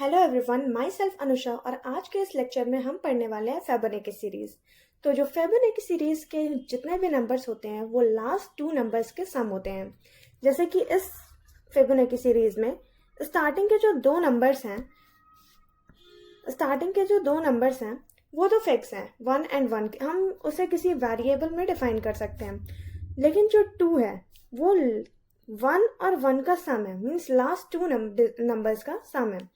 Hello everyone, my self Anusha और आज के इस लेक्चर में हम पढ़ने वाले हैं फिबोनाची सीरीज। तो जो फिबोनाची सीरीज के जितने भी नंबर्स होते हैं वो लास्ट टू नंबर्स के सम होते हैं। जैसे कि इस फिबोनाची सीरीज में स्टार्टिंग के जो दो नंबर्स हैं वो तो फिक्स हैं, 1 और 1। हम उसे किसी वेरिएबल में डिफाइन कर सकते हैं। लेकिन जो 2 है वो 1 और 1 का सम है, मीन्स लास्ट टू नंबर्स का सम है।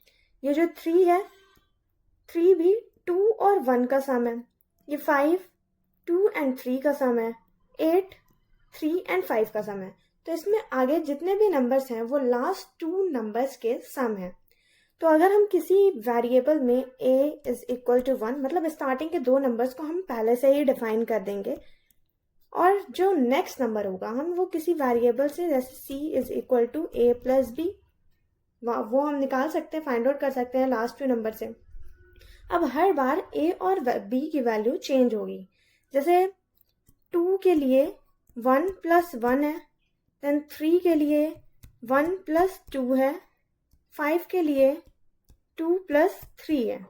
ये जो 3 है, 3 भी 2 और 1 का सम है। ये 5 2 और 3 का सम है। 8 3 और 5 का सम है। तो इसमें आगे जितने भी नंबर्स हैं वो लास्ट टू नंबर्स के सम है। तो अगर हम किसी वेरिएबल में a इज इक्वल टू 1, मतलब स्टार्टिंग के दो नंबर्स को हम पहले से ही डिफाइन कर देंगे, और जो नेक्स्ट नंबर होगा हम वो किसी वेरिएबल से, जैसे c is equal to a plus B, वो हम निकाल सकते हैं, फाइंड आउट कर सकते हैं लास्ट टू नंबर से। अब हर बार a और b की वैल्यू चेंज होगी। जैसे 2 के लिए 1 प्लस 1 है, देन 3 के लिए 1 प्लस 2 है, 5 के लिए 2 प्लस 3 है।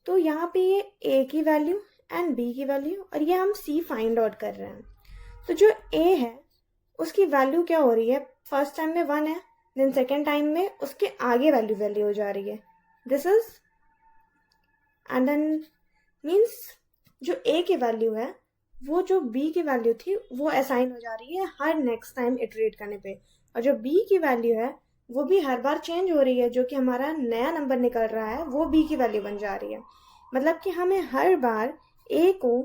तो यहाँ पे ये a की वैल्यू एंड b की वैल्यू, और ये हम c फाइंड आउट कर रहे हैं। तो जो a है उसकी वैल्यू क्या हो रही है, फर्स्ट टाइम में 1 है, देन सेकेंड टाइम में उसके आगे वैल्यू हो जा रही है, this is, and then means जो a की वैल्यू है वो जो b की वैल्यू थी वो असाइन हो जा रही है हर नेक्स्ट टाइम इटरेट करने पे, और जो b की वैल्यू है वो भी हर बार चेंज हो रही है। जो कि हमारा नया नंबर निकल रहा है वो b की वैल्यू बन जा रही है। मतलब कि हमें हर बार a को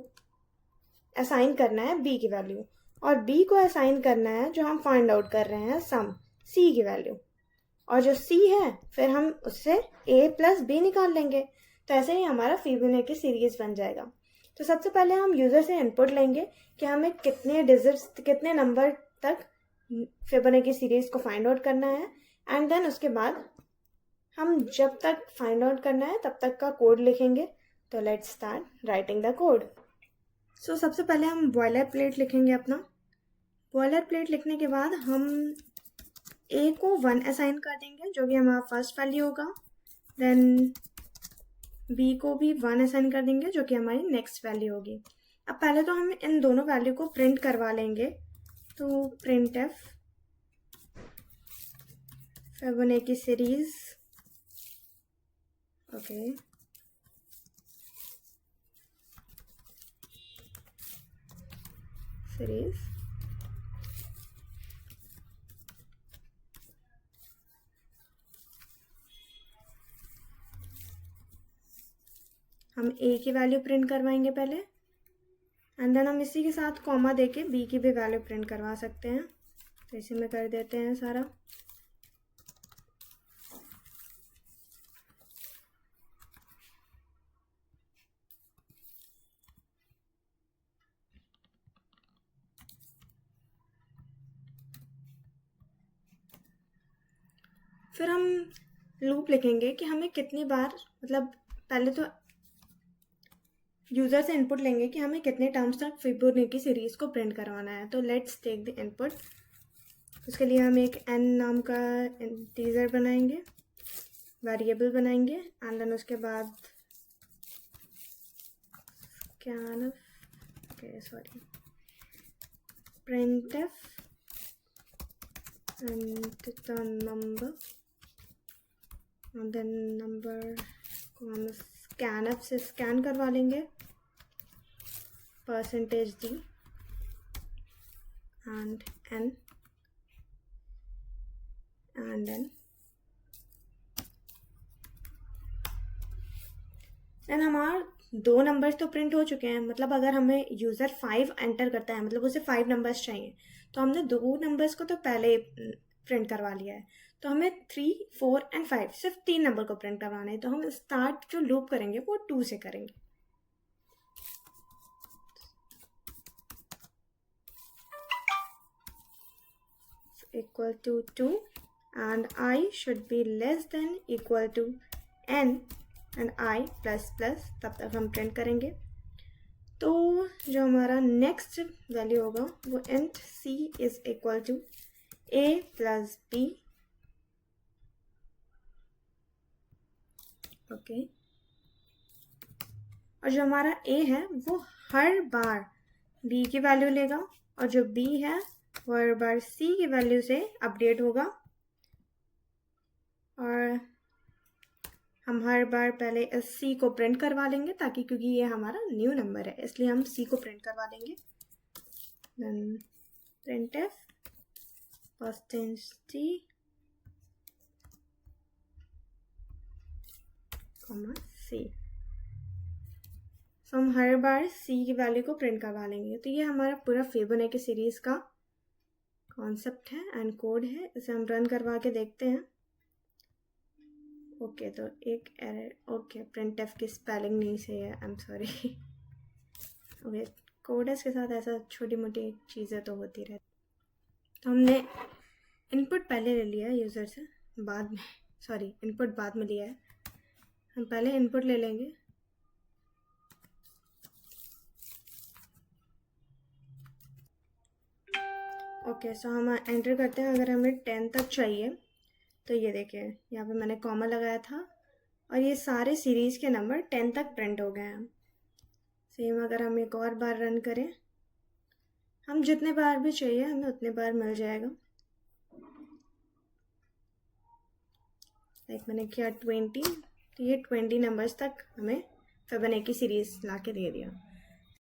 असाइन करना है b की वैल्यू, और b को असाइन करना है जो हम फाइंड आउट कर रहे हैं सम, c की वैल्यू। और जो c है फिर हम उससे a प्लस b निकाल लेंगे। तो ऐसे ही हमारा फिबोनाची सीरीज बन जाएगा। तो सबसे पहले हम यूज़र से इनपुट लेंगे कि हमें कितने डिजिट्स, कितने नंबर तक फिबोनाची सीरीज को फाइंड आउट करना है, एंड देन उसके बाद हम जब तक फाइंड आउट करना है तब तक का कोड लिखेंगे। तो let's start writing the code. So सबसे पहले हम बॉयलर प्लेट लिखेंगे अपना। बॉयलर प्लेट लिखने के बाद हम a को 1 असाइन कर देंगे जो कि हमारा फर्स्ट वैल्यू होगा, देन b को भी 1 असाइन कर देंगे जो कि हमारी नेक्स्ट वैल्यू होगी। अब पहले तो हम इन दोनों वैल्यू को प्रिंट करवा लेंगे। तो print F Fibonacci series, okay, series, हम a की वैल्यू प्रिंट करवाएंगे पहले, एंड देन हम इसी के साथ कॉमा देके b की भी वैल्यू प्रिंट करवा सकते हैं। तो इसी में कर देते हैं सारा। फिर हम लूप लिखेंगे कि हमें कितनी बार, मतलब पहले तो यूज़र से इनपुट लेंगे कि हमें कितने टर्म्स तक फिबोनाची सीरीज को प्रिंट करवाना है। तो लेट्स टेक द इनपुट। उसके लिए हम एक n नाम का इंटीजर बनाएंगे, वेरिएबल बनाएंगे, एंड देन उसके बाद printf and the number, and then number को हम scanf से स्कैन करवा लेंगे, %d and n, and then हमारा दो नंबर्स तो प्रिंट हो चुके हैं। मतलब अगर हमें यूज़र 5 एंटर करता है, मतलब उसे 5 नंबर्स चाहिए, तो हमने दो नंबर्स को तो पहले प्रिंट करवा लिया है। तो हमें 3 4 और 5 सिर्फ 3 नंबर को प्रिंट करवाना है। तो हम स्टार्ट जो लूप करेंगे वो 2 से करेंगे। Equal to 2 and i should be less than equal to n and i plus plus, तब तक हम प्रिंट करेंगे। तो जो हमारा नेक्स्ट वैल्यू होगा वो int c is equal to a plus b, okay, और जो हमारा ए है वो हर बार बी की वैल्यू लेगा, और जो बी है वो हर बार सी की वैल्यू से अपडेट होगा, और हम हर बार पहले इस सी को प्रिंट करवा लेंगे, ताकि क्योंकि ये हमारा न्यू नंबर है इसलिए हम सी को प्रिंट करवा लेंगे। Then printf percentage c comma c। So हम हर बार c की वैल्यू को प्रिंट करवा लेंगे। तो ये हमारा पूरा फिबोनाची सीरीज का कॉन्सेप्ट है एंड कोड है। इसे हम रन करवा के देखते हैं। ओके, तो एक एरर, ओके printf की स्पेलिंग नहीं सही है, I am sorry. Okay, coders के साथ ऐसा छोटी मोटी चीज़ें तो होती रहती। तो हमने इनपुट पहले ले लिया है यूज़र से, बाद में, सॉरी इनपुट बाद में लिया है। हम पहले इनपुट ले लेंगे। ओके, सो हम एंटर करते हैं। अगर हमें 10 तक चाहिए तो ये देखिए यहाँ पे मैंने कॉमा लगाया था और ये सारे सीरीज़ के नंबर 10 तक प्रिंट हो गए हैं। सेम अगर हम एक और बार रन करें, हम जितने बार भी चाहिए हमें उतने बार मिल जाएगा। लाइक मैंने किया 20, तो ये 20 नंबर्स तक हमें फिबोनाची सीरीज़ ला के दे दिया।